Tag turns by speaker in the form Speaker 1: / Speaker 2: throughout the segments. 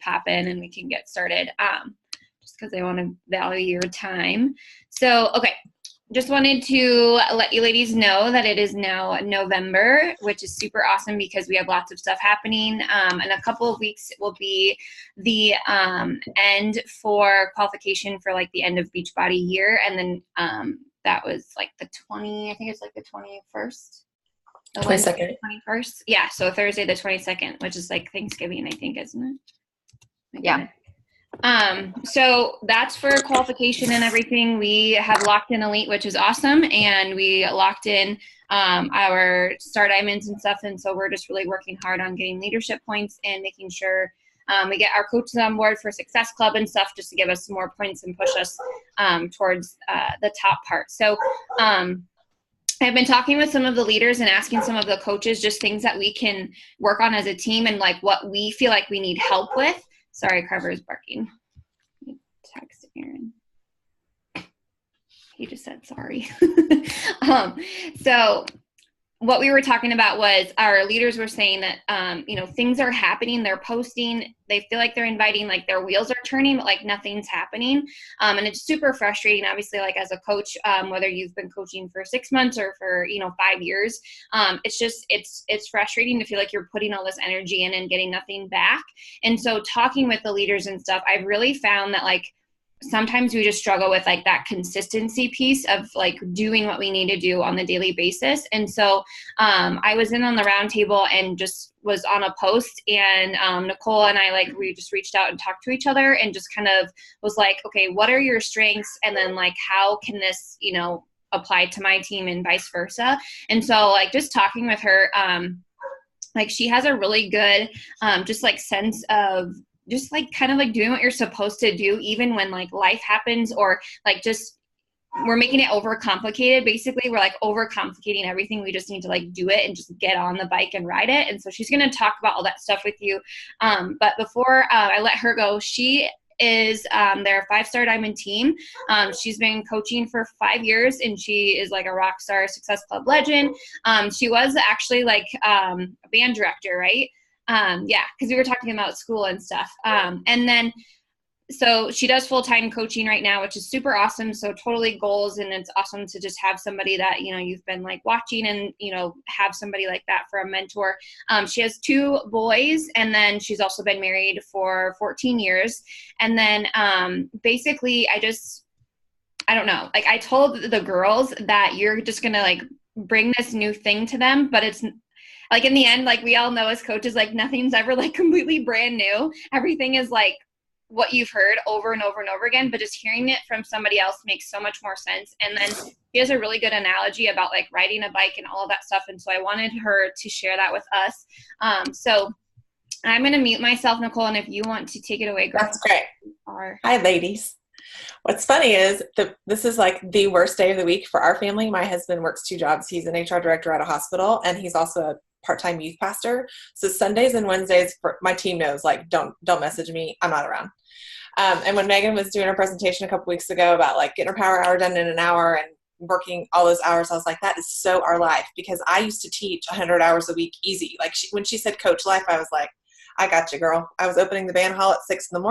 Speaker 1: hop in and we can get started, just because I want to value your time. So, okay. Just wanted to let you ladies know that it is now November, which is super awesome because we have lots of stuff happening. In a couple of weeks, it will be the end for qualification for like the end of Beachbody year. And then that was like the 21st.
Speaker 2: 22nd.
Speaker 1: 21st. Yeah. So Thursday, the 22nd, which is like Thanksgiving, I think, isn't it?
Speaker 2: Yeah.
Speaker 1: So that's for qualification and everything. We have locked in Elite, which is awesome. And we locked in our Star Diamonds and stuff. And so we're just really working hard on getting leadership points and making sure we get our coaches on board for Success Club and stuff, just to give us some more points and push us towards the top part. So I've been talking with some of the leaders and asking some of the coaches just things that we can work on as a team and like what we feel like we need help with. Sorry, Carver is barking. Text Aaron. He just said sorry. So what we were talking about was our leaders were saying that, things are happening. They're posting. They feel like they're inviting, like their wheels are turning, but like nothing's happening. And it's super frustrating, obviously, like as a coach, whether you've been coaching for 6 months or for, 5 years, it's frustrating to feel like you're putting all this energy in and getting nothing back. And so talking with the leaders and stuff, I've really found that like, sometimes we just struggle with like that consistency piece of like doing what we need to do on the daily basis. And so I was in on the round table and just was on a post, and Nicole and I, like, we just reached out and talked to each other and just kind of was like, okay, what are your strengths? And then like, how can this, apply to my team and vice versa? And so like just talking with her, like she has a really good just like sense of just like kind of like doing what you're supposed to do, even when like life happens, or like just we're making it overcomplicated. Basically, we're like overcomplicating everything. We just need to like do it and just get on the bike and ride it. And so she's going to talk about all that stuff with you. But before I let her go, she is their 5-star diamond team. She's been coaching for 5 years, and she is like a rock star Success Club legend. She was actually like a band director, right? Yeah, because we were talking about school and stuff. And then, so she does full-time coaching right now, which is super awesome. So totally goals. And it's awesome to just have somebody that, you've been like watching and, have somebody like that for a mentor. She has 2 boys, and then she's also been married for 14 years. And then basically I don't know, like I told the girls that you're just going to like bring this new thing to them, but it's like in the end, like we all know as coaches, like nothing's ever like completely brand new. Everything is like what you've heard over and over and over again, but just hearing it from somebody else makes so much more sense. And then she has a really good analogy about like riding a bike and all of that stuff. And so I wanted her to share that with us. So I'm going to mute myself, Nicole, and if you want to take it away, girl.
Speaker 2: That's great. Hi, ladies. What's funny is this is like the worst day of the week for our family. My husband works 2 jobs. He's an HR director at a hospital, and he's also a part-time youth pastor. So Sundays and Wednesdays, my team knows, like, don't message me. I'm not around. And when Megan was doing her presentation a couple weeks ago about like getting her power hour done in an hour and working all those hours, I was like, that is so our life, because I used to teach 100 hours a week easy. Like when she said coach life, I was like, I got you, girl. I was opening the band hall at 6 a.m.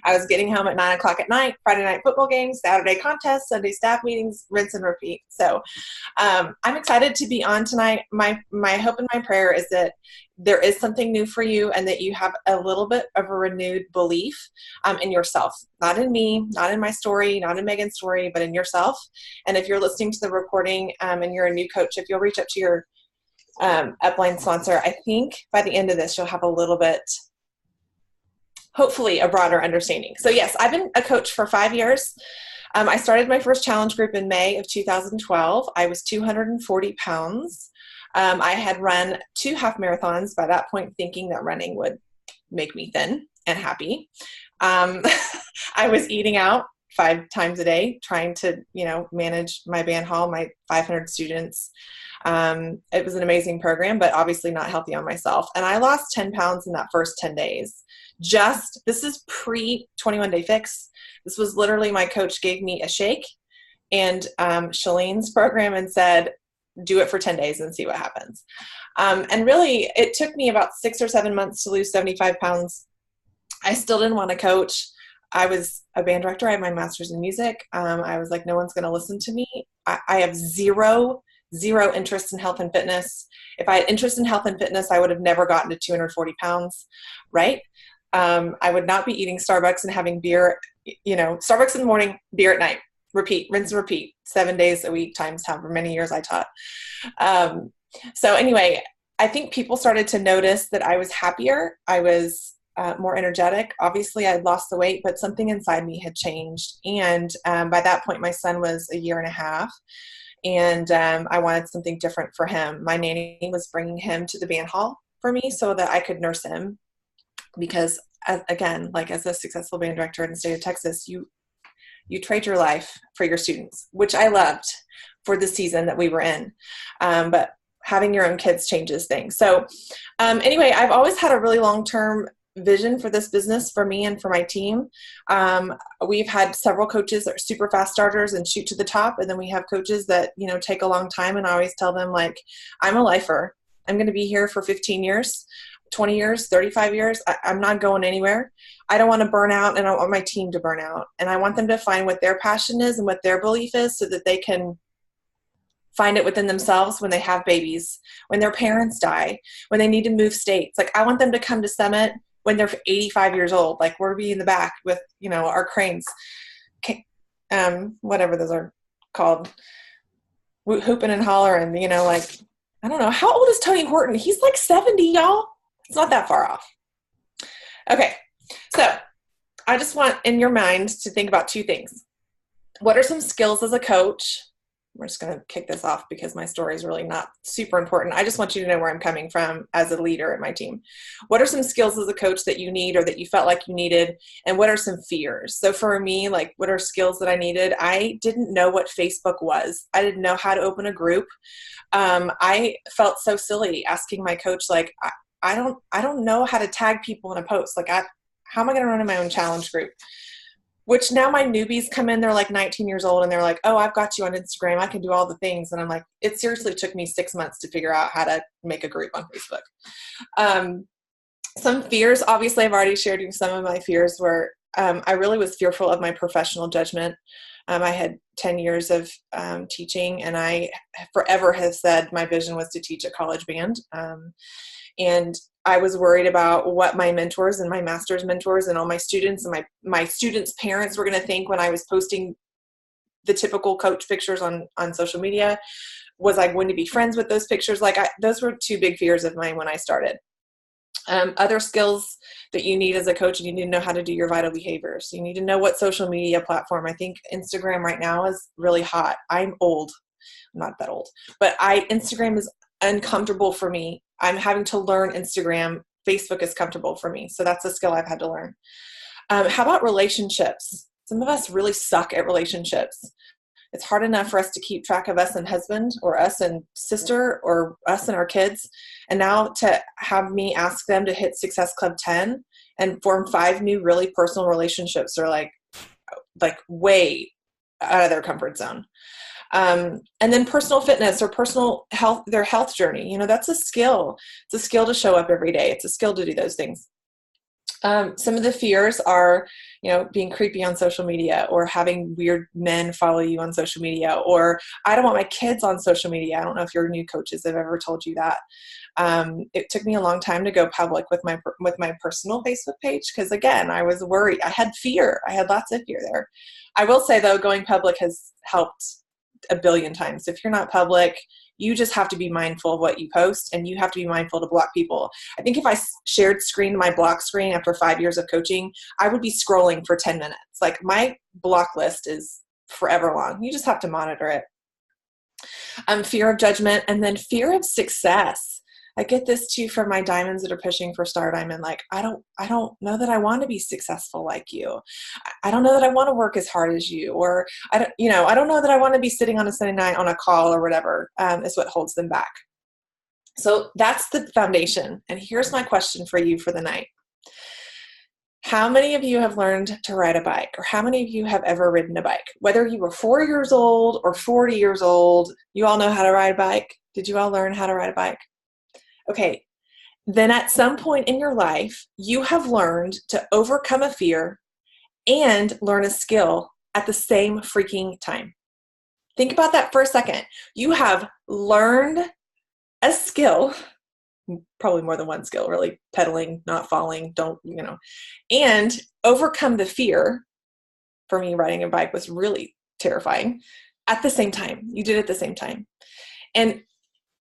Speaker 2: I was getting home at 9 o'clock at night, Friday night football games, Saturday contests, Sunday staff meetings, rinse and repeat. So I'm excited to be on tonight. My hope and my prayer is that there is something new for you, and that you have a little bit of a renewed belief in yourself, not in me, not in my story, not in Megan's story, but in yourself. And if you're listening to the recording and you're a new coach, if you'll reach up to your upline sponsor, I think by the end of this, you'll have a little bit, hopefully a broader understanding. So yes, I've been a coach for 5 years. I started my first challenge group in May of 2012. I was 240 pounds. I had run 2 half marathons by that point, thinking that running would make me thin and happy. I was eating out 5 times a day, trying to, manage my band hall, my 500 students. It was an amazing program, but obviously not healthy on myself. And I lost 10 pounds in that first 10 days. This is pre 21-day fix. This was literally, my coach gave me a shake and Shalene's program and said, do it for 10 days and see what happens. And really, it took me about 6 or 7 months to lose 75 pounds. I still didn't want to coach. I was a band director. I had my master's in music. I was like, no one's going to listen to me. I have zero interest in health and fitness. If I had interest in health and fitness, I would have never gotten to 240 pounds, right? I would not be eating Starbucks and having beer, Starbucks in the morning, beer at night, repeat, rinse and repeat, 7 days a week times however many years I taught. So anyway, I think people started to notice that I was happier. I was more energetic. Obviously, I'd lost the weight, but something inside me had changed. And by that point, my son was 1.5 years. And I wanted something different for him. My nanny was bringing him to the band hall for me so that I could nurse him. Because, again, like as a successful band director in the state of Texas, you trade your life for your students, which I loved for the season that we were in. But having your own kids changes things. So anyway, I've always had a really long-term vision for this business for me and for my team. We've had several coaches that are super fast starters and shoot to the top. And then we have coaches that, take a long time. And I always tell them, like, I'm a lifer. I'm going to be here for 15 years, 20 years, 35 years. I'm not going anywhere. I don't want to burn out, and I don't want my team to burn out. And I want them to find what their passion is and what their belief is so that they can find it within themselves when they have babies, when their parents die, when they need to move states. Like, I want them to come to Summit when they're 85 years old. Like, we'll be in the back with, our cranes, whatever those are called, hooping and hollering, like, I don't know. How old is Tony Horton? He's like 70, y'all. It's not that far off. Okay. So I just want in your mind to think about two things. What are some skills as a coach? We're just going to kick this off because my story is really not super important. I just want you to know where I'm coming from as a leader at my team. What are some skills as a coach that you need or that you felt like you needed? And what are some fears? So for me, like, what are skills that I needed? I didn't know what Facebook was. I didn't know how to open a group. I felt so silly asking my coach, like, I don't know how to tag people in a post. Like, how am I going to run my own challenge group? Which now my newbies come in, they're like 19 years old and they're like, oh, I've got you on Instagram. I can do all the things. And I'm like, it seriously took me 6 months to figure out how to make a group on Facebook. Some fears, obviously I've already shared you some of my fears were, I really was fearful of my professional judgment. I had 10 years of teaching, and I forever have said my vision was to teach a college band. And I was worried about what my mentors and my master's mentors and all my students and my students' parents were going to think when I was posting the typical coach pictures on social media. Was I going to be friends with those pictures? Those were two big fears of mine when I started. Other skills that you need as a coach, you need to know how to do your vital behaviors. You need to know what social media platform. I think Instagram right now is really hot. I'm old. I'm not that old. But Instagram is uncomfortable for me. I'm having to learn Instagram. Facebook is comfortable for me. So that's a skill I've had to learn. How about relationships? Some of us really suck at relationships. It's hard enough for us to keep track of us and husband, or us and sister, or us and our kids. And now to have me ask them to hit Success Club 10 and form 5 new really personal relationships are like way out of their comfort zone. And then personal fitness or personal health, their health journey, that's a skill. It's a skill to show up every day. It's a skill to do those things. Some of the fears are, being creepy on social media, or having weird men follow you on social media, or I don't want my kids on social media. I don't know if your new coaches have ever told you that. It took me a long time to go public with my personal Facebook page. Cause again, I was worried. I had fear. I had lots of fear there. I will say though, going public has helped a billion times. If you're not public, you just have to be mindful of what you post, and you have to be mindful to block people. I think if I shared my block screen after 5 years of coaching, I would be scrolling for 10 minutes. Like, my block list is forever long. You just have to monitor it. Fear of judgment, and then fear of success. I get this too from my diamonds that are pushing for Star Diamond. Like, I don't know that I want to be successful like you. I don't know that I want to work as hard as you, or I don't know that I want to be sitting on a Sunday night on a call or whatever, is what holds them back. So that's the foundation. And here's my question for you for the night. How many of you have learned to ride a bike, or how many of you have ever ridden a bike? Whether you were 4 years old or 40 years old, you all know how to ride a bike. Did you all learn how to ride a bike? Okay, then at some point in your life, you have learned to overcome a fear and learn a skill at the same freaking time. Think about that for a second. You have learned a skill, probably more than one skill, really, pedaling, not falling, and overcome the fear. For me, riding a bike was really terrifying at the same time. You did it at the same time. And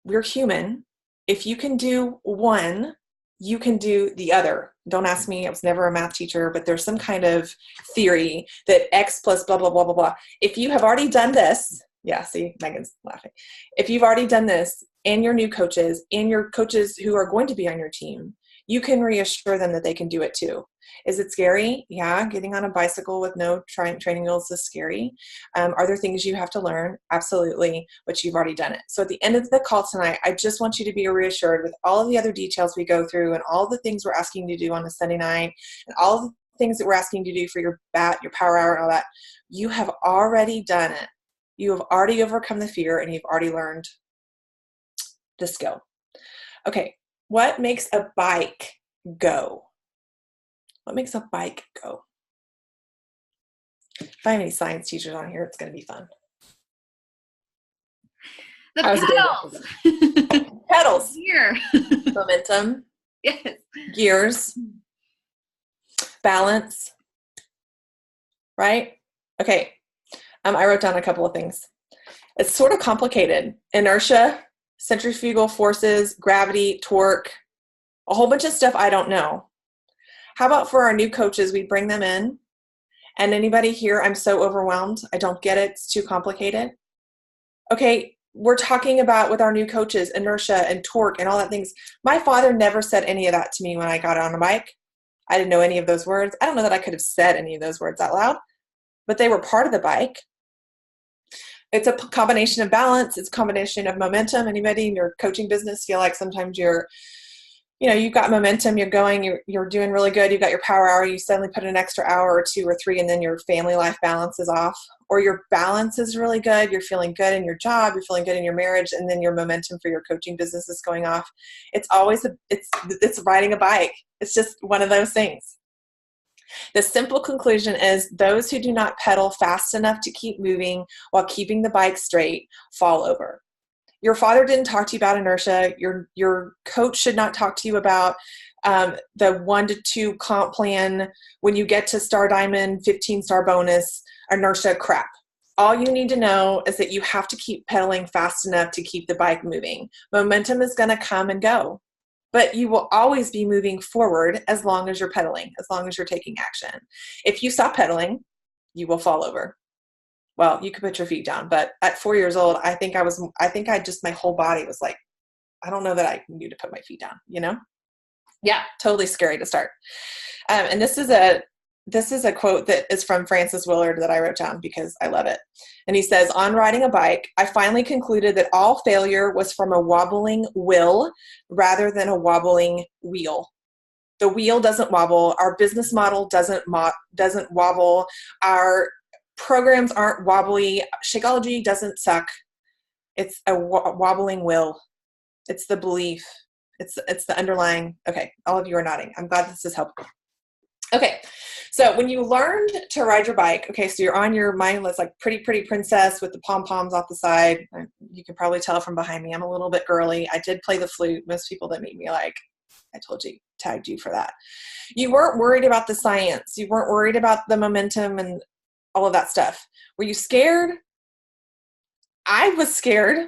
Speaker 2: we're human. If you can do one, you can do the other. Don't ask me. I was never a math teacher, but there's some kind of theory that X plus blah, blah, blah, blah, blah. If you have already done this, yeah, see, Megan's laughing. If you've already done this and your new coaches and your coaches who are going to be on your team, you can reassure them that they can do it too. Is it scary? Yeah, getting on a bicycle with no training wheels is scary. Are there things you have to learn? Absolutely, but you've already done it. So at the end of the call tonight, I just want you to be reassured with all of the other details we go through and all the things we're asking you to do on a Sunday night and all the things that we're asking you to do for your BAT, your power hour, and all that. You have already done it. You have already overcome the fear and you've already learned the skill. Okay, what makes a bike go? What makes a bike go? If I have any science teachers on here, it's going to be fun.
Speaker 1: The pedals.
Speaker 2: Pedals.
Speaker 1: Gear.
Speaker 2: Momentum.
Speaker 1: Yes.
Speaker 2: Gears. Balance. Right? Okay. I wrote down a couple of things. It's sort of complicated. Inertia, centrifugal forces, gravity, torque, a whole bunch of stuff I don't know. How about for our new coaches, we bring them in, and anybody here, I'm so overwhelmed. I don't get it. It's too complicated. Okay, we're talking about with our new coaches, inertia and torque and all that things. My father never said any of that to me when I got on a bike. I didn't know any of those words. I don't know that I could have said any of those words out loud, but they were part of the bike. It's a combination of balance. It's a combination of momentum. Anybody in your coaching business feel like sometimes you've got momentum, you're going, you're doing really good, you've got your power hour, you suddenly put an extra hour or 2 or 3, and then your family life balance is off. Or your balance is really good, you're feeling good in your job, you're feeling good in your marriage, and then your momentum for your coaching business is going off. It's always, it's riding a bike. It's just one of those things. The simple conclusion is those who do not pedal fast enough to keep moving while keeping the bike straight fall over. Your father didn't talk to you about inertia. Your coach should not talk to you about the 1 to 2 comp plan. When you get to Star Diamond, 15-star bonus, inertia crap. All you need to know is that you have to keep pedaling fast enough to keep the bike moving. Momentum is going to come and go, but you will always be moving forward as long as you're pedaling, as long as you're taking action. If you stop pedaling, you will fall over. Well, you could put your feet down, but at 4 years old, my whole body was like, I don't know that I need to put my feet down, Yeah, totally scary to start. And this is a quote that is from Francis Willard that I wrote down because I love it. And he says, on riding a bike, I finally concluded that all failure was from a wobbling will rather than a wobbling wheel. The wheel doesn't wobble. Our business model doesn't wobble. Our programs aren't wobbly. Shakeology doesn't suck. It's a wobbling will. It's the belief. It's the underlying. Okay, all of you are nodding. I'm glad this is helpful. Okay, so when you learned to ride your bike, okay, so you're on your mindless, like pretty princess with the pom-poms off the side. You can probably tell from behind me, I'm a little bit girly. I did play the flute. Most people that meet me like, I told you, tagged you for that. You weren't worried about the science. You weren't worried about the momentum and all of that stuff. Were you scared? I was scared.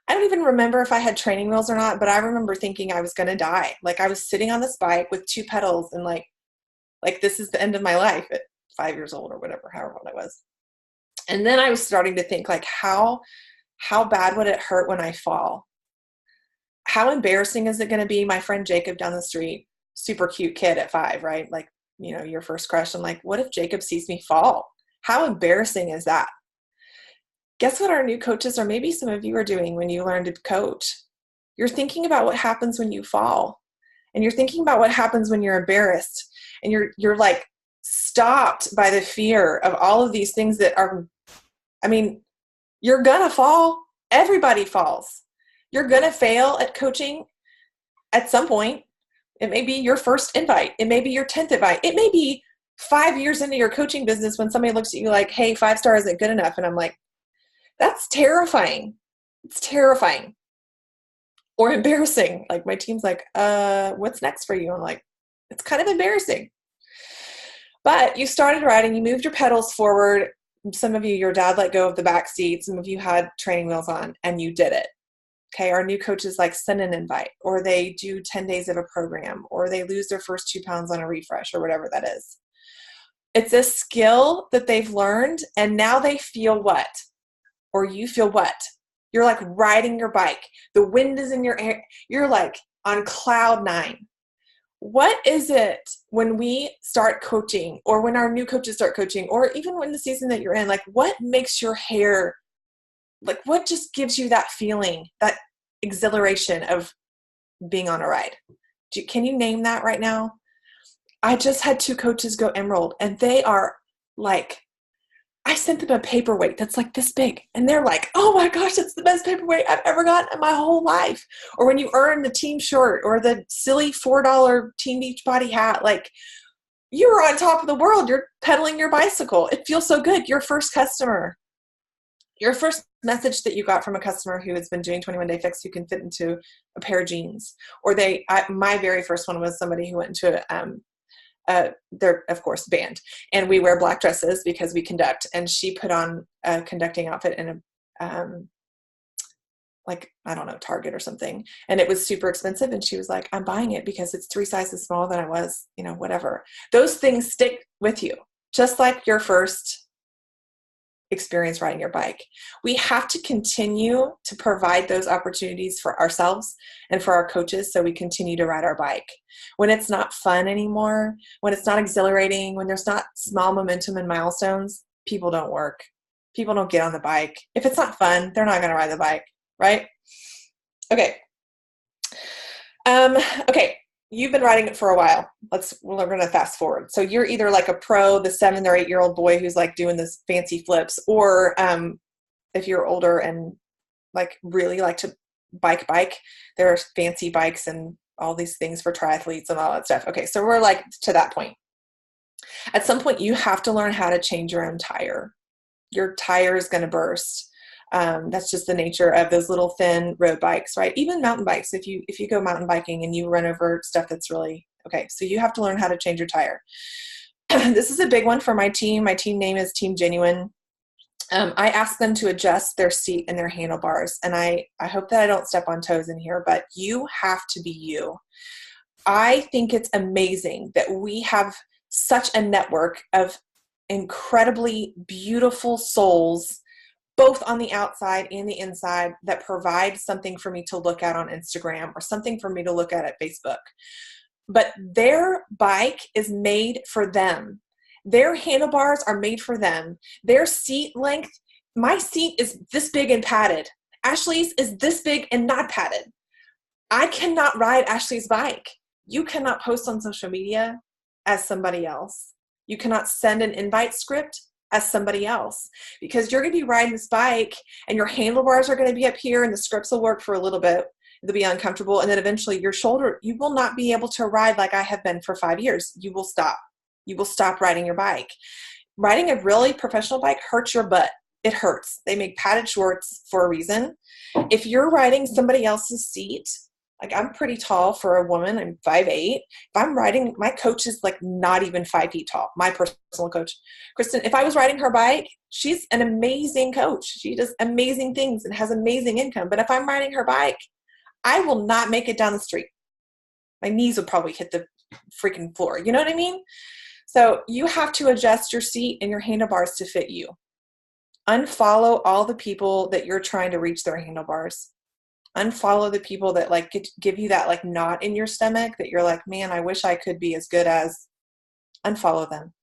Speaker 2: I don't even remember if I had training wheels or not, but I remember thinking I was going to die. Like I was sitting on this bike with 2 pedals and like this is the end of my life at 5 years old or whatever, however old I was. And then I was starting to think like, how bad would it hurt when I fall? How embarrassing is it going to be? My friend Jacob down the street, super cute kid at 5, right? Like, your first crush. I'm like, what if Jacob sees me fall? How embarrassing is that? Guess what our new coaches, or maybe some of you are doing when you learn to coach? You're thinking about what happens when you fall. And you're thinking about what happens when you're embarrassed. And you're like stopped by the fear of all of these things that are, you're gonna fall. Everybody falls. You're gonna fail at coaching at some point. It may be your first invite. It may be your 10th invite. It may be 5 years into your coaching business when somebody looks at you like, hey, 5-star isn't good enough. And I'm like, that's terrifying. It's terrifying. Or embarrassing. Like my team's like, what's next for you? I'm like, it's kind of embarrassing. But you started riding, you moved your pedals forward. Some of you, your dad let go of the back seat. Some of you had training wheels on, and you did it. Okay, our new coaches like send an invite, or they do 10 days of a program, or they lose their first 2 pounds on a refresh, or whatever that is. It's a skill that they've learned, and now they feel what? Or you feel what? You're like riding your bike. The wind is in your hair. You're like on cloud 9. What is it when we start coaching, or when our new coaches start coaching, or even when the season that you're in, like what makes your hair, like what just gives you that feeling, that exhilaration of being on a ride? Can you name that right now? I just had 2 coaches go Emerald, and they are like, I sent them a paperweight that's like this big, and they're like, oh my gosh, it's the best paperweight I've ever gotten in my whole life. Or when you earn the team shirt or the silly $4 Team Beachbody hat, like you're on top of the world. You're pedaling your bicycle. It feels so good. Your first customer, your first message that you got from a customer who has been doing 21 Day Fix, who can fit into a pair of jeans. Or my very first one was somebody who went into their, of course, band, and we wear black dresses because we conduct, and she put on a conducting outfit in a like, I don't know, Target or something, and it was super expensive, and she was like, I'm buying it because it's 3 sizes smaller than I was, whatever. Those things stick with you, just like your first experience riding your bike. We have to continue to provide those opportunities for ourselves and for our coaches, so we continue to ride our bike. When it's not fun anymore, when it's not exhilarating, when there's not small momentum and milestones, people don't work. People don't get on the bike. If it's not fun, they're not going to ride the bike, right? Okay. Okay. You've been riding it for a while. We're going to fast forward. So you're either like a pro, the 7 or 8 year old boy who's like doing this fancy flips, or if you're older and like really like to bike, there are fancy bikes and all these things for triathletes and all that stuff. Okay. So we're like to that point. At some point you have to learn how to change your own tire. Your tire is going to burst. That's just the nature of those little thin road bikes, right? Even mountain bikes, if you go mountain biking and you run over stuff that's really, okay, so you have to learn how to change your tire. This is a big one for my team. My team name is Team Genuine. I ask them to adjust their seat and their handlebars, and I hope that I don't step on toes in here, but you have to be you. I think it's amazing that we have such a network of incredibly beautiful souls, both on the outside and the inside, that provide something for me to look at on Instagram or something for me to look at Facebook. But their bike is made for them. Their handlebars are made for them. Their seat length, my seat is this big and padded. Ashley's is this big and not padded. I cannot ride Ashley's bike. You cannot post on social media as somebody else. You cannot send an invite script as somebody else, because you're going to be riding this bike and your handlebars are going to be up here and the scripts will work for a little bit. They'll be uncomfortable. And then eventually your shoulder, you will not be able to ride like I have been for 5 years. You will stop. You will stop riding your bike. Riding a really professional bike hurts your butt. It hurts. They make padded shorts for a reason. If you're riding somebody else's seat, like I'm pretty tall for a woman, I'm 5'8". If I'm riding, my coach is like not even 5 feet tall, my personal coach. Kristen, if I was riding her bike, she's an amazing coach. She does amazing things and has amazing income. But if I'm riding her bike, I will not make it down the street. My knees would probably hit the freaking floor. You know what I mean? So you have to adjust your seat and your handlebars to fit you. Unfollow all the people that you're trying to reach their handlebars. Unfollow the people that like give you that like knot in your stomach that you're like, man, I wish I could be as good as. Unfollow them.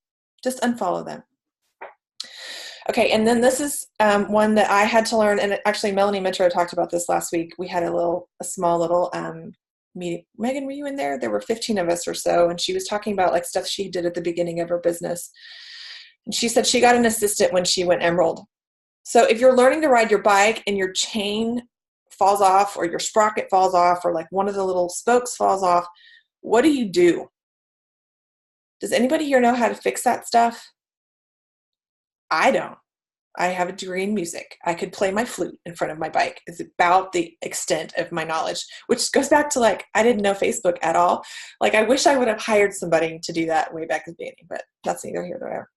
Speaker 2: Just unfollow them. Okay, and then this is one that I had to learn, and actually Melanie Mitro talked about this last week. We had a small little meeting. Megan, were you in there? There were 15 of us or so, and she was talking about like stuff she did at the beginning of her business. And she said she got an assistant when she went Emerald. So if you're learning to ride your bike and your chain falls off or your sprocket falls off or like one of the little spokes falls off, What do you do? Does anybody here know how to fix that stuff? I don't. I have a degree in music. I could play my flute in front of my bike. It's about the extent of my knowledge, which goes back to like, I didn't know Facebook at all. Like, I wish I would have hired somebody to do that way back at the beginning, but that's neither here nor there.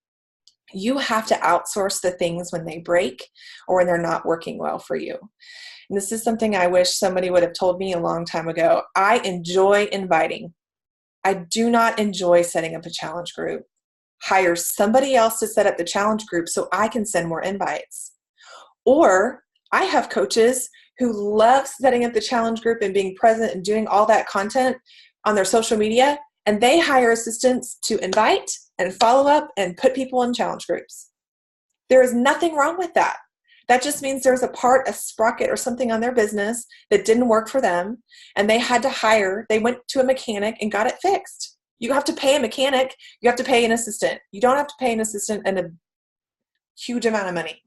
Speaker 2: You have to outsource the things when they break or when they're not working well for you. And this is something I wish somebody would have told me a long time ago. I enjoy inviting. I do not enjoy setting up a challenge group. Hire somebody else to set up the challenge group so I can send more invites. Or I have coaches who love setting up the challenge group and being present and doing all that content on their social media, and they hire assistants to invite and follow up and put people in challenge groups. There is nothing wrong with that. That just means there's a part, a sprocket or something on their business that didn't work for them, and they had to hire, they went to a mechanic and got it fixed. You have to pay a mechanic. You have to pay an assistant. You don't have to pay an assistant and a huge amount of money.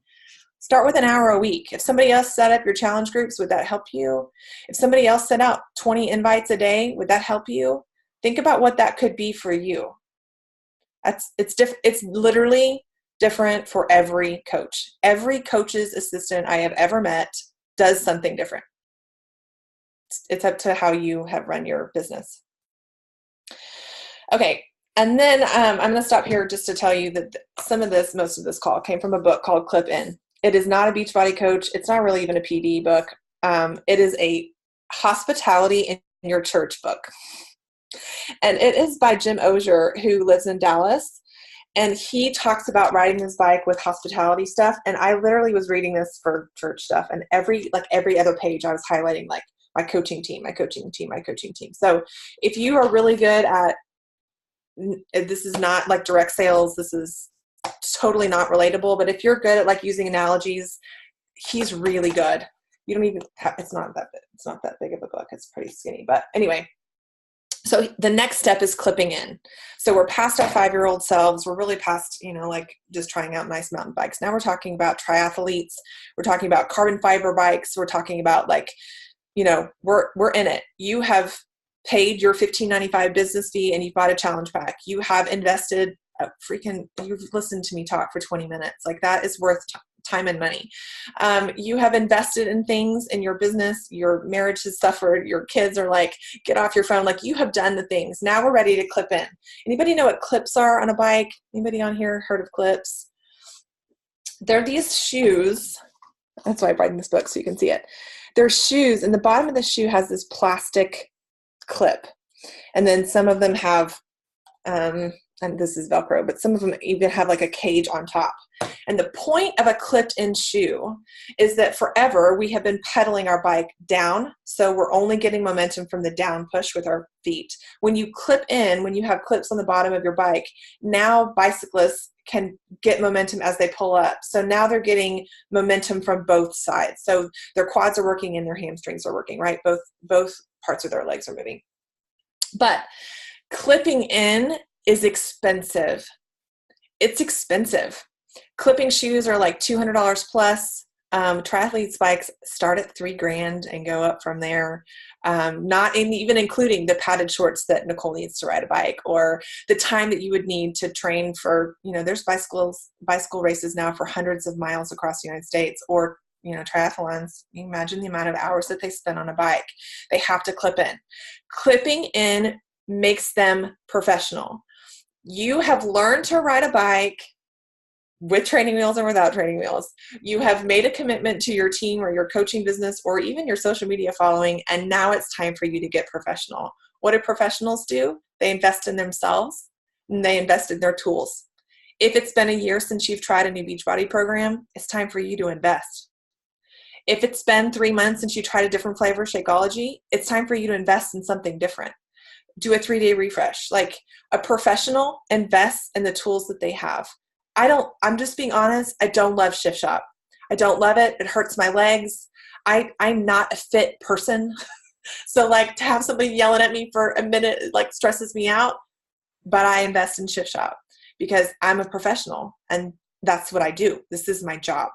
Speaker 2: Start with an hour a week. If somebody else set up your challenge groups, would that help you? If somebody else sent out 20 invites a day, would that help you? Think about what that could be for you. It's literally different for every coach. Every coach's assistant I have ever met does something different. It's up to how you have run your business. Okay, and then I'm going to stop here just to tell you that most of this call came from a book called Clip In. It is not a Beachbody coach. It's not really even a PD book. It is a hospitality in your church book. And it is by Jim Osier, who lives in Dallas. And he talks about riding his bike with hospitality stuff. And I literally was reading this for church stuff. And every other page I was highlighting like my coaching team, my coaching team, my coaching team. So if you are really good at, this is not like direct sales, this is totally not relatable, but if you're good at like using analogies, he's really good. You don't even have, it's not that big of a book. It's pretty skinny, but anyway. So the next step is clipping in. So we're past our 5-year-old selves. We're really past, like just trying out nice mountain bikes. Now we're talking about triathletes. We're talking about carbon fiber bikes. We're talking about we're in it. You have paid your $15.95 business fee and you've bought a challenge pack. You have invested you've listened to me talk for 20 minutes. Like, that is worth time and money. You have invested in things in your business. Your marriage has suffered. Your kids are like, get off your phone. Like, you have done the things. Now we're ready to clip in. Anybody know what clips are on a bike? Anybody on here heard of clips? They're these shoes. That's why I brought in this book so you can see it. They're shoes, and the bottom of the shoe has this plastic clip. And then some of them have, and this is Velcro, but some of them even have like a cage on top. And the point of a clipped-in shoe is that forever we have been pedaling our bike down, so we're only getting momentum from the down push with our feet. When you clip in, when you have clips on the bottom of your bike, now bicyclists can get momentum as they pull up. So now they're getting momentum from both sides. So their quads are working and their hamstrings are working, right? Both parts of their legs are moving. But clipping in is expensive. It's expensive. Clipping shoes are like $200 plus. Triathletes bikes start at $3,000 and go up from there. Not even including the padded shorts that Nicole needs to ride a bike, or the time that you would need to train for, there's bicycle races now for hundreds of miles across the United States, or, triathlons. You imagine the amount of hours that they spend on a bike. They have to clip in. Clipping in makes them professional. You have learned to ride a bike with training wheels and without training wheels. You have made a commitment to your team or your coaching business or even your social media following, and now it's time for you to get professional. What do professionals do? They invest in themselves and they invest in their tools. If it's been a year since you've tried a new Beachbody program, it's time for you to invest. If it's been 3 months since you tried a different flavor, Shakeology, it's time for you to invest in something different. Do a 3-day refresh. Like, a professional invests in the tools that they have. I'm just being honest. I don't love Shift Shop. I don't love it. It hurts my legs. I'm not a fit person. So like, to have somebody yelling at me for a minute, like, stresses me out, but I invest in Shift Shop because I'm a professional and that's what I do. This is my job.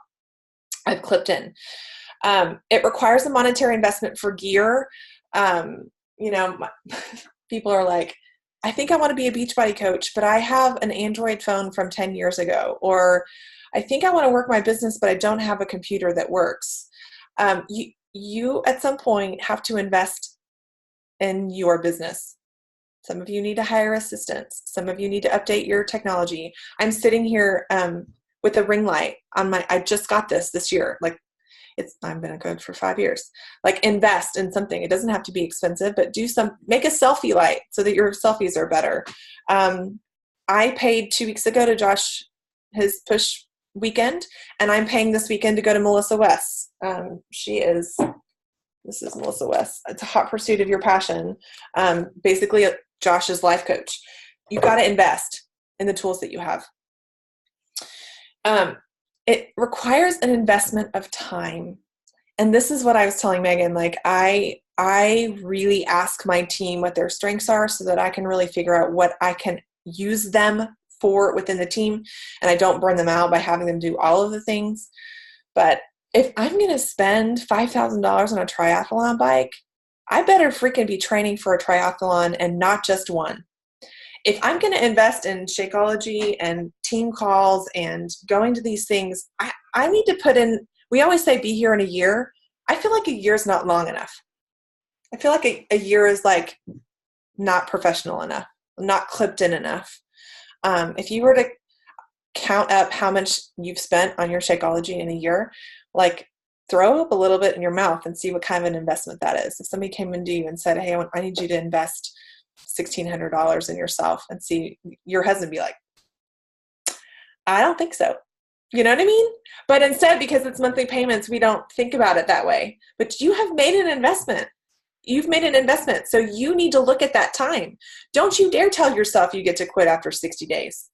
Speaker 2: I've clipped in. It requires a monetary investment for gear. People are like, I think I want to be a Beachbody coach, but I have an Android phone from 10 years ago. Or I think I want to work my business, but I don't have a computer that works. You at some point have to invest in your business. Some of you need to hire assistants. Some of you need to update your technology. I'm sitting here with a ring light on I just got this year. Like, I've been a coach for 5 years. Like, invest in something. It doesn't have to be expensive, but make a selfie light so that your selfies are better. I paid 2 weeks ago to Josh his push weekend, and I'm paying this weekend to go to Melissa West. This is Melissa West. It's a hot pursuit of your passion. Basically, Josh's life coach. You've got to invest in the tools that you have. It requires an investment of time. And this is what I was telling Megan. Like, I really ask my team what their strengths are so that I can really figure out what I can use them for within the team. And I don't burn them out by having them do all of the things. But if I'm going to spend $5,000 on a triathlon bike, I better freaking be training for a triathlon and not just one. If I'm going to invest in Shakeology and team calls and going to these things, I need to put in, we always say be here in a year. I feel like a year is not long enough. I feel like a year is like not professional enough, not clipped in enough. If you were to count up how much you've spent on your Shakeology in a year, like, throw up a little bit in your mouth and see what kind of an investment that is. If somebody came into you and said, hey, I need you to invest $1,600 in yourself, and see your husband be like, I don't think so. You know what I mean? But instead, because it's monthly payments, we don't think about it that way. But you have made an investment. You've made an investment. So you need to look at that time. Don't you dare tell yourself you get to quit after 60 days.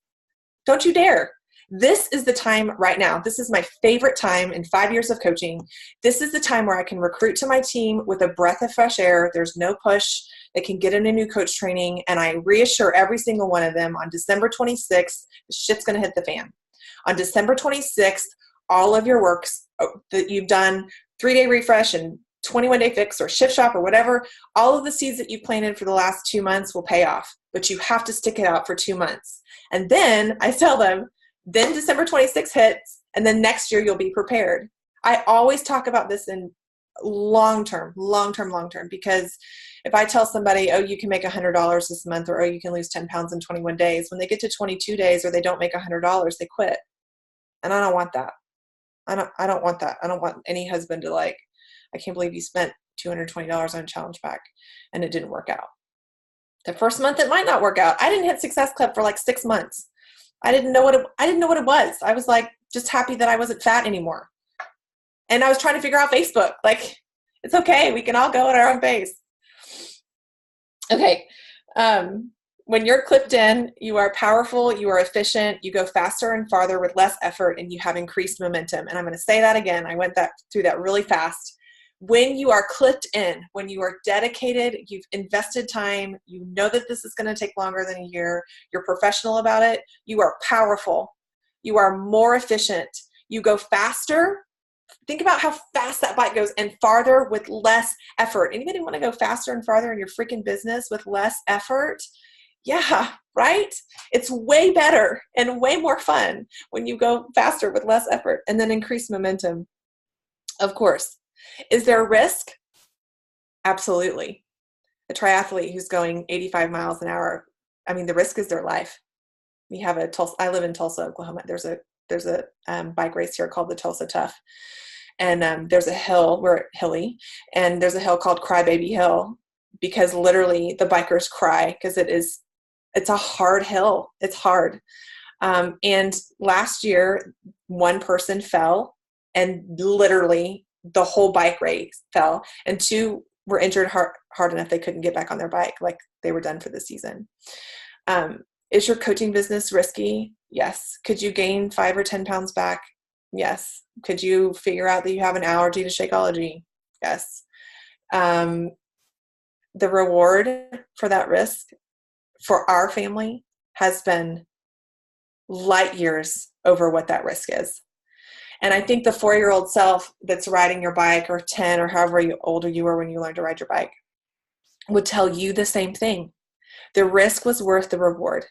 Speaker 2: Don't you dare. This is the time right now. This is my favorite time in 5 years of coaching. This is the time where I can recruit to my team with a breath of fresh air. There's no push. They can get in a new coach training, and I reassure every single one of them on December 26th, the shit's going to hit the fan. On December 26th, all of your works that you've done, 3-day refresh and 21-day fix or shift shop or whatever, all of the seeds that you've planted for the last 2 months will pay off, but you have to stick it out for 2 months. And then I tell them, then December 26th hits, and then next year you'll be prepared. I always talk about this in long-term, because if I tell somebody, oh, you can make $100 this month, or oh, you can lose 10 pounds in 21 days, when they get to 22 days or they don't make $100, they quit. And I don't want that. I don't want that. I don't want any husband to like, I can't believe you spent $220 on a challenge pack and it didn't work out. The first month it might not work out. I didn't hit Success Club for like 6 months. I didn't know what it was. I was like just happy that I wasn't fat anymore. And I was trying to figure out Facebook. Like, it's okay. We can all go at our own pace. Okay. When you're clipped in, you are powerful, you are efficient, you go faster and farther with less effort, and you have increased momentum. And I'm going to say that again. I went through that really fast. When you are clipped in, when you are dedicated, you've invested time, you know that this is going to take longer than a year, you're professional about it, you are powerful, you are more efficient, you go faster. Think about how fast that bike goes, and farther with less effort. Anybody want to go faster and farther in your freaking business with less effort? Yeah, right? It's way better and way more fun when you go faster with less effort and then increase momentum. Of course. Is there a risk? Absolutely. A triathlete who's going 85 miles an hour, I mean, the risk is their life. We have I live in Tulsa, Oklahoma. There's a bike race here called the Tulsa Tough. And there's a hill, we're hilly, and there's a hill called Crybaby Hill, because literally the bikers cry because it's a hard hill. It's hard. And last year, one person fell, and literally the whole bike race fell, and 2 were injured hard enough they couldn't get back on their bike, like they were done for the season. Is your coaching business risky? Yes. Could you gain 5 or 10 pounds back? Yes. Could you figure out that you have an allergy to Shakeology? Yes. The reward for that risk for our family has been light years over what that risk is. And I think the 4-year-old self that's riding your bike, or 10, or however older you were when you learned to ride your bike, would tell you the same thing. The risk was worth the reward.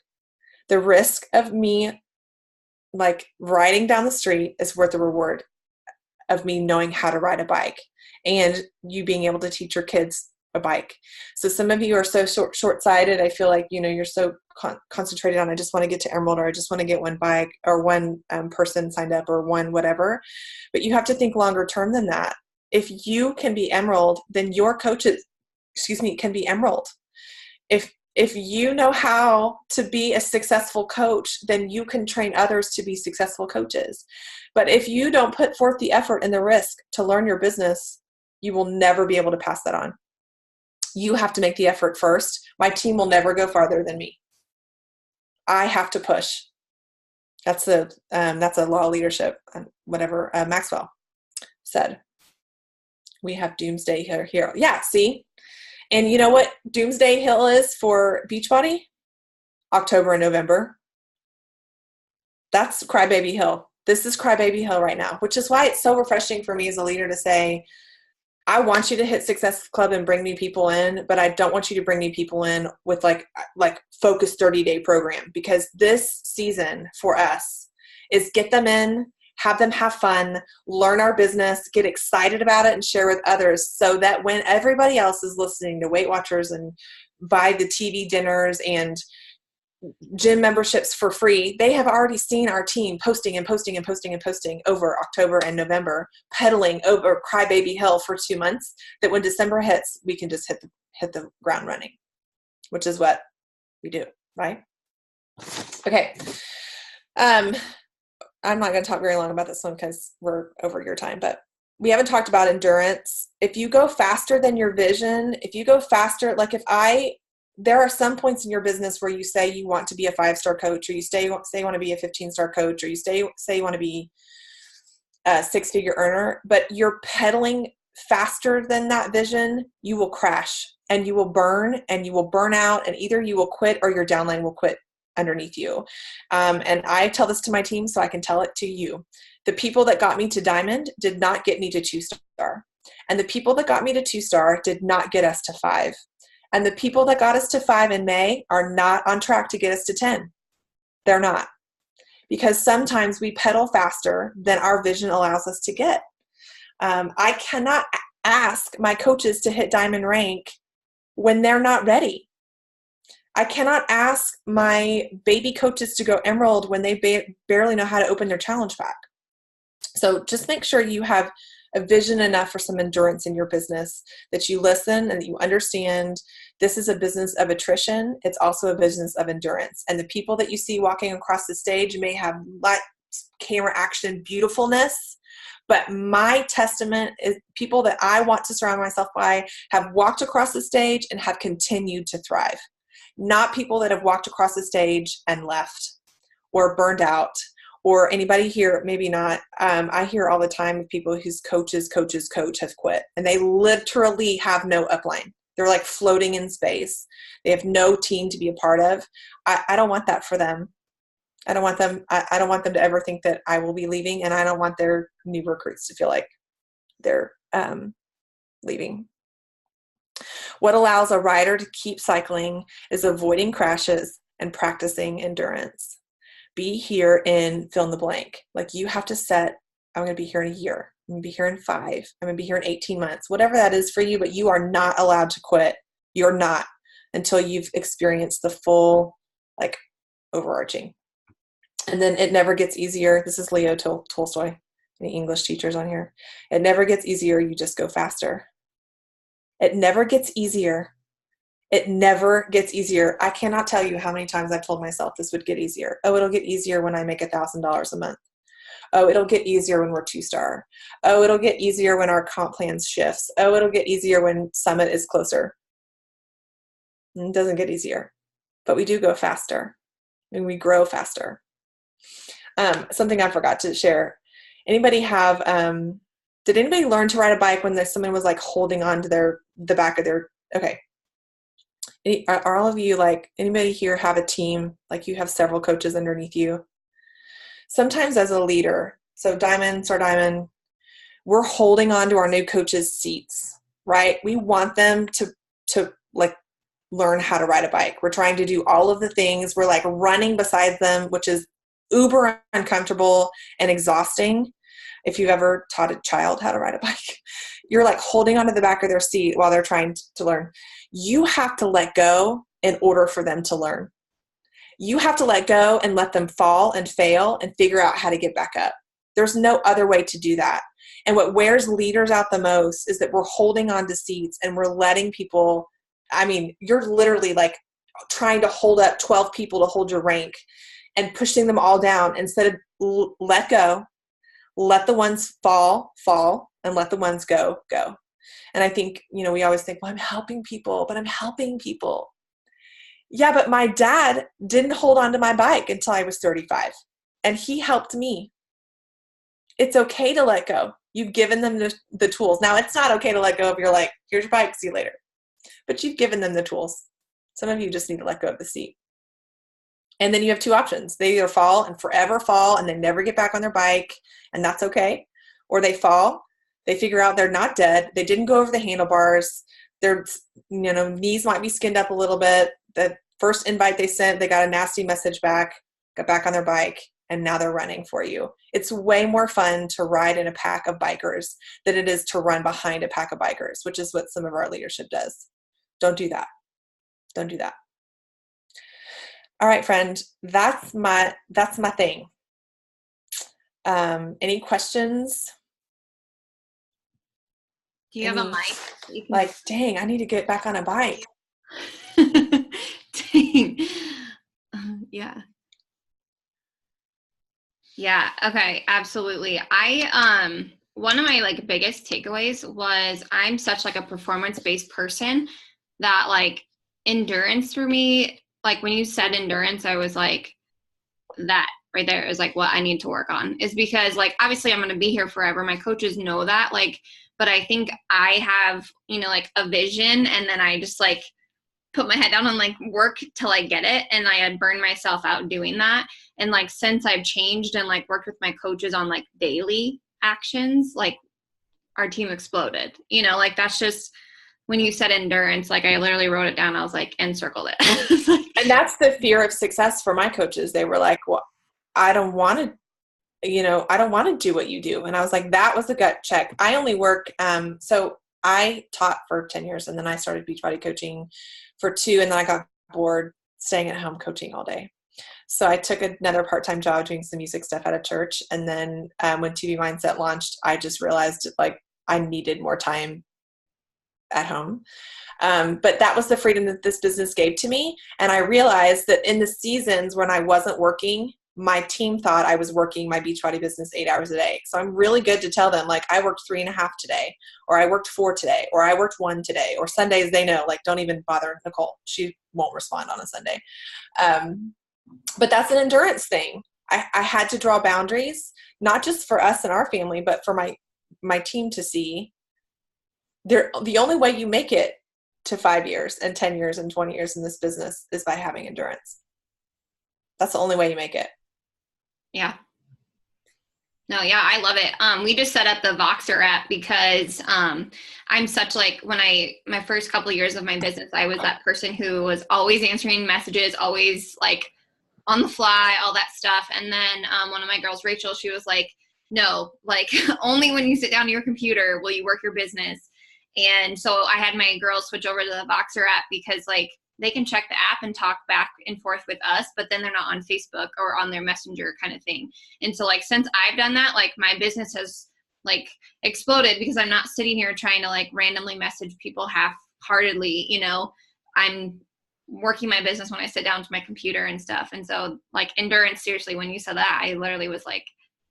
Speaker 2: The risk of me like riding down the street is worth the reward of me knowing how to ride a bike and you being able to teach your kids a bike. So some of you are so short-sighted. I feel like, you're so concentrated on, I just want to get to Emerald, or I just want to get one bike or one person signed up or one whatever. But you have to think longer term than that. If you can be Emerald, then your coaches, can be Emerald. If you know how to be a successful coach, then you can train others to be successful coaches. But if you don't put forth the effort and the risk to learn your business, you will never be able to pass that on. You have to make the effort first. My team will never go farther than me. I have to push. That's a law of leadership, whatever Maxwell said. We have Doomsday Hero. Yeah, see? And you know what Doomsday Hill is for Beachbody? October and November. That's Crybaby Hill. This is Crybaby Hill right now, which is why it's so refreshing for me as a leader to say, I want you to hit Success Club and bring new people in, but I don't want you to bring new people in with like focused 30-day program, because this season for us is get them in, have them have fun, learn our business, get excited about it, and share with others, so that when everybody else is listening to Weight Watchers and buy the TV dinners and gym memberships for free, they have already seen our team posting over October and November, pedaling over Crybaby Hill for 2 months, that when December hits, we can just hit the ground running, which is what we do, right? Okay. I'm not going to talk very long about this one because we're over your time, but we haven't talked about endurance. If you go faster than your vision, if you go faster, like there are some points in your business where you say you want to be a 5-star coach, or you say you want to be a 15-star coach, or you say you want to be a 6-figure earner, but you're pedaling faster than that vision, you will crash and you will burn out, and either you will quit or your downline will quit underneath you. And I tell this to my team, so I can tell it to you. The people that got me to Diamond did not get me to 2-star. And the people that got me to 2-star did not get us to 5. And the people that got us to 5 in May are not on track to get us to 10. They're not. Because sometimes we pedal faster than our vision allows us to get. I cannot ask my coaches to hit Diamond rank when they're not ready. I cannot ask my baby coaches to go Emerald when they barely know how to open their challenge pack. So just make sure you have a vision enough for some endurance in your business, that you listen and that you understand this is a business of attrition. It's also a business of endurance. And the people that you see walking across the stage may have camera action beautifulness, but my testament is people that I want to surround myself by have walked across the stage and have continued to thrive. Not people that have walked across the stage and left or burned out, or anybody here, maybe not. I hear all the time of people whose coach have quit, and they literally have no upline. They're like floating in space. They have no team to be a part of. I don't want that for them. I don't want them to ever think that I will be leaving, and I don't want their new recruits to feel like they're leaving. What allows a rider to keep cycling is avoiding crashes and practicing endurance. Be here in fill in the blank. Like, you have to set, I'm going to be here in a year. I'm going to be here in 5. I'm going to be here in 18 months, whatever that is for you, but you are not allowed to quit. You're not, until you've experienced the full, overarching. And then it never gets easier. This is Leo Tolstoy, any English teachers on here. It never gets easier. You just go faster. It never gets easier. It never gets easier. I cannot tell you how many times I've told myself this would get easier. Oh, it'll get easier when I make $1,000 a month. Oh, it'll get easier when we're 2-star. Oh, it'll get easier when our comp plans shifts. Oh, it'll get easier when Summit is closer. It doesn't get easier, but we do go faster and we grow faster. Something I forgot to share. Anybody have, did anybody learn to ride a bike when someone was holding on to the back of their, okay. Are all of you, anybody here have a team, you have several coaches underneath you? Sometimes as a leader, so Star Diamond, we're holding on to our new coaches' seats, right? We want them to learn how to ride a bike. We're trying to do all of the things. We're like running beside them, which is uber uncomfortable and exhausting. If you've ever taught a child how to ride a bike, you're like holding onto the back of their seat while they're trying to learn. You have to let go in order for them to learn. You have to let go and let them fall and fail and figure out how to get back up. There's no other way to do that. And what wears leaders out the most is that we're holding on to seats and we're letting people, I mean, you're literally like trying to hold up 12 people to hold your rank and pushing them all down instead of let go, let the ones fall, and let the ones go. And I think, we always think, well, I'm helping people. Yeah, but my dad didn't hold on to my bike until I was 35, and he helped me. It's okay to let go. You've given them the tools. Now, it's not okay to let go if you're like, here's your bike, see you later. But you've given them the tools. Some of you just need to let go of the seat. And then you have two options. They either fall and forever fall and they never get back on their bike, and that's okay. Or they fall, they figure out they're not dead, they didn't go over the handlebars, their knees might be skinned up a little bit. The first invite they sent, they got a nasty message back, got back on their bike, and now they're running for you. It's way more fun to ride in a pack of bikers than it is to run behind a pack of bikers, which is what some of our leadership does. Don't do that. Don't do that. All right, friend, that's my thing. Any questions?
Speaker 1: Do you have a mic?
Speaker 2: Like, dang, I need to get back on a bike.
Speaker 1: Dang. Yeah. Yeah. Okay. Absolutely. One of my like biggest takeaways was I'm such like a performance-based person that like endurance for me, like when you said endurance, I was like, that right there is like what I need to work on, is because like, obviously I'm going to be here forever. My coaches know that, like, but I think I have, like a vision, and then I just like put my head down and like work till I get it. And I had burned myself out doing that. And like, since I've changed and like worked with my coaches on like daily actions, like our team exploded, like that's just, when you said endurance, like I literally wrote it down. I was like, and circled it.
Speaker 2: And that's the fear of success for my coaches. They were like, well, I don't want to do what you do. And I was like, that was a gut check. I only work, so I taught for 10 years, and then I started Beachbody coaching for 2. And then I got bored staying at home coaching all day. So I took another part-time job doing some music stuff at a church. And then when TV Mindset launched, I just realized like I needed more time at home. But that was the freedom that this business gave to me. And I realized that in the seasons when I wasn't working, my team thought I was working my Beachbody business 8 hours a day. So I'm really good to tell them, like, I worked 3.5 today, or I worked 4 today, or I worked 1 today, or Sundays, they know, like, don't even bother Nicole. She won't respond on a Sunday. But that's an endurance thing. I had to draw boundaries, not just for us and our family, but for my team to see. The only way you make it to 5 years and 10 years and 20 years in this business is by having endurance. That's the only way you make it.
Speaker 1: Yeah. No, yeah, I love it. We just set up the Voxer app because I'm such like, my first couple of years of my business, I was that person who was always answering messages, always like on the fly, all that stuff. And then one of my girls, Rachel, she was like, no, like only when you sit down to your computer will you work your business. And so I had my girls switch over to the Voxer app because like they can check the app and talk back and forth with us, but then they're not on Facebook or on their Messenger kind of thing. And so like, since I've done that, like my business has like exploded because I'm not sitting here trying to like randomly message people half-heartedly, I'm working my business when I sit down to my computer and stuff. And so like endurance, seriously, when you said that, I literally was like,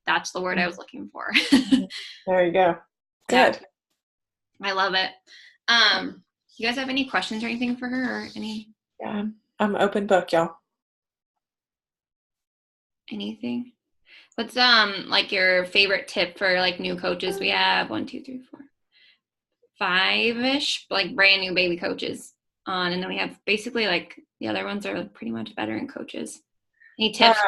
Speaker 1: that's the word I was looking for.
Speaker 2: There you go. Good.
Speaker 1: Yeah. I love it. You guys have any questions or anything for her, or any?
Speaker 2: Yeah, I'm open book, y'all.
Speaker 1: Anything? What's like your favorite tip for like new coaches? We have 1, 2, 3, 4, 5-ish, like brand new baby coaches on, and then we have basically like the other ones are pretty much veteran coaches. Any tips?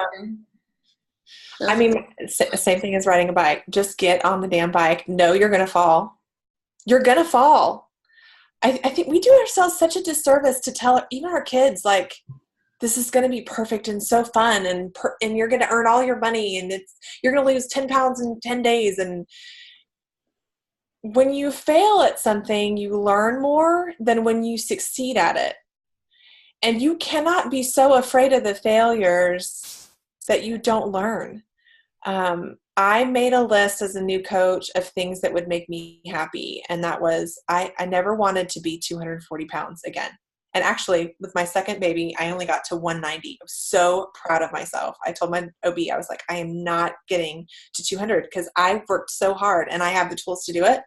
Speaker 2: I mean, same thing as riding a bike. Just get on the damn bike. Know you're gonna fall. You're gonna fall. I think we do ourselves such a disservice to tell even our kids, like, this is going to be perfect and so fun, and you're going to earn all your money, and you're going to lose 10 pounds in 10 days. And when you fail at something, you learn more than when you succeed at it. And you cannot be so afraid of the failures that you don't learn. I made a list as a new coach of things that would make me happy. And that was, I never wanted to be 240 pounds again. And actually, with my second baby, I only got to 190. I was so proud of myself. I told my OB, I was like, I am not getting to 200 because I worked so hard and I have the tools to do it.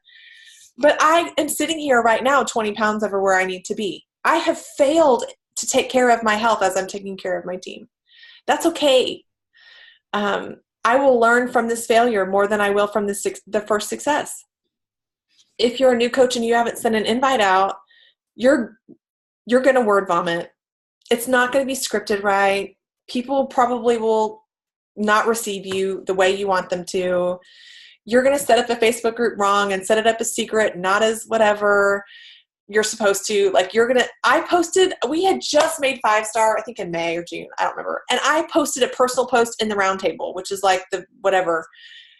Speaker 2: But I am sitting here right now 20 pounds over where I need to be. I have failed to take care of my health as I'm taking care of my team. That's okay. I will learn from this failure more than I will from the first success. If you're a new coach and you haven't sent an invite out, you're going to word vomit. It's not going to be scripted right. People probably will not receive you the way you want them to. You're going to set up a Facebook group wrong and set it up as secret, not as whatever you're supposed to. Like, I posted, we had just made 5-star, I think in May or June, I don't remember. And I posted a personal post in the roundtable, which is like the whatever,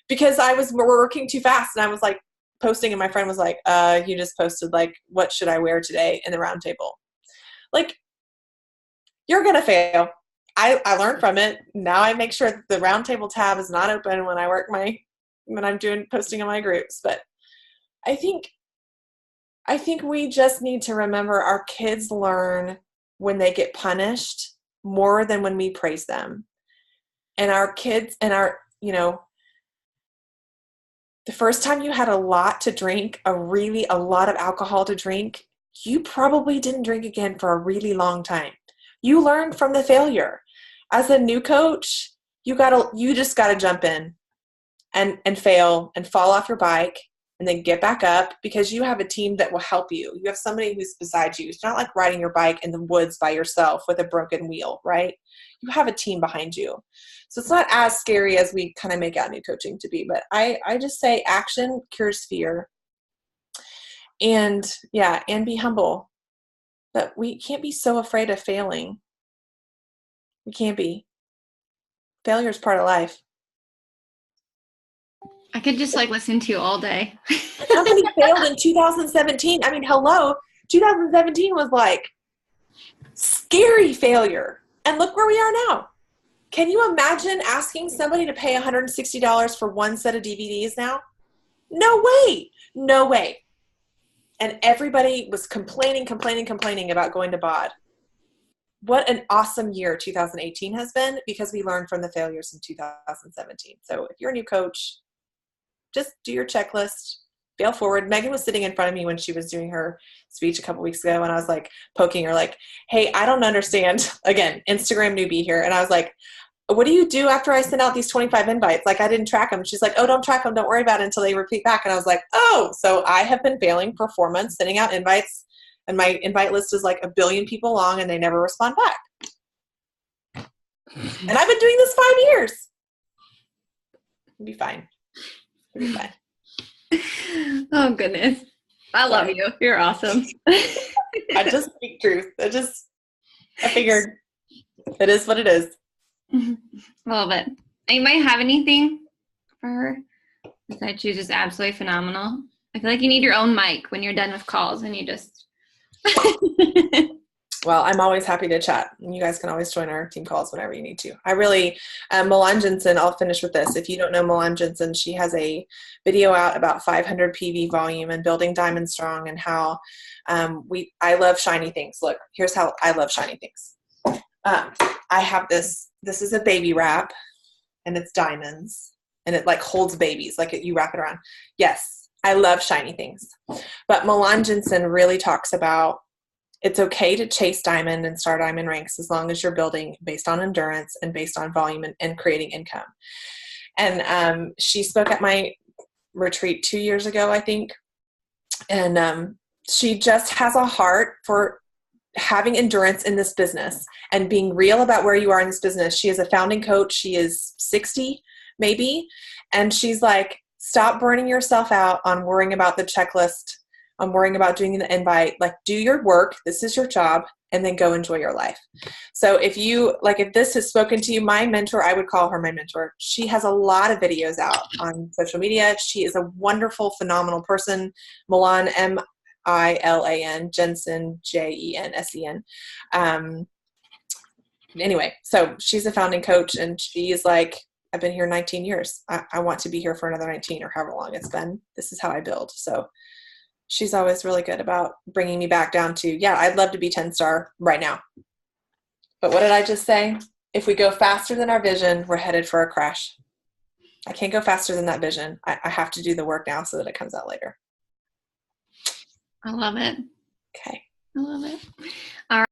Speaker 2: because we're working too fast. And I was like posting, and my friend was like, you just posted, like, what should I wear today in the roundtable? Like, you're going to fail. I learned from it. Now I make sure that the roundtable tab is not open when I'm doing posting in my groups. But I think we just need to remember our kids learn when they get punished more than when we praise them. And our kids and the first time you had a lot to drink, a lot of alcohol to drink, you probably didn't drink again for a really long time. You learned from the failure. As a new coach, you just got to jump in and fail and fall off your bike and then get back up, because you have a team that will help you. You have somebody who's beside you. It's not like riding your bike in the woods by yourself with a broken wheel, right? You have a team behind you. So it's not as scary as we kind of make out new coaching to be. But I just say action cures fear. And be humble. But we can't be so afraid of failing. We can't be. Failure is part of life.
Speaker 1: I could just listen to you all day.
Speaker 2: How many failed in 2017? I mean, hello, 2017 was like scary failure. And look where we are now. Can you imagine asking somebody to pay $160 for one set of DVDs now? No way. No way. And everybody was complaining about going to BOD. What an awesome year 2018 has been, because we learned from the failures in 2017. So if you're a new coach, just do your checklist, fail forward. Megan was sitting in front of me when she was doing her speech a couple weeks ago, and I was like poking her like, hey, I don't understand. Again, Instagram newbie here. And I was like, what do you do after I send out these 25 invites? Like, I didn't track them. She's like, oh, don't track them. Don't worry about it until they repeat back. And I was like, oh, so I have been failing for 4 months, sending out invites, and my invite list is like 1 billion people long, and they never respond back. And I've been doing this 5 years. It'll be fine. It'll be fine.
Speaker 1: Oh, goodness. I love you. You're awesome.
Speaker 2: I just speak truth. I figured it is what it is.
Speaker 1: Love it. Anybody have anything for her? Besides, she's just absolutely phenomenal. I feel like you need your own mic when you're done with calls, and you just.
Speaker 2: Well, I'm always happy to chat. You guys can always join our team calls whenever you need to. I really, Milan Jensen, I'll finish with this. If you don't know Milan Jensen, she has a video out about 500 PV volume and building Diamond Strong, and how I love shiny things. Look, here's how I love shiny things. I have this is a baby wrap, and it's diamonds, and it like holds babies, like you wrap it around. Yes, I love shiny things. But Milan Jensen really talks about it's okay to chase diamond and star diamond ranks as long as you're building based on endurance and based on volume and creating income. And she spoke at my retreat 2 years ago, I think. And she just has a heart for having endurance in this business and being real about where you are in this business. She is a founding coach. She is 60 maybe. And she's like, stop burning yourself out on worrying about the checklist I'm worrying about doing the invite. Like, do your work. This is your job. And then go enjoy your life. So if this has spoken to you, my mentor, I would call her my mentor. She has a lot of videos out on social media. She is a wonderful, phenomenal person. Milan, Milan, Jensen, Jensen. Anyway, so she's a founding coach, and she is like, I've been here 19 years. I want to be here for another 19 or however long it's been. This is how I build. So she's always really good about bringing me back down to, yeah, I'd love to be 10-star right now. But what did I just say? If we go faster than our vision, we're headed for a crash. I can't go faster than that vision. I have to do the work now so that it comes out later.
Speaker 1: I love it.
Speaker 2: Okay.
Speaker 1: I love it. All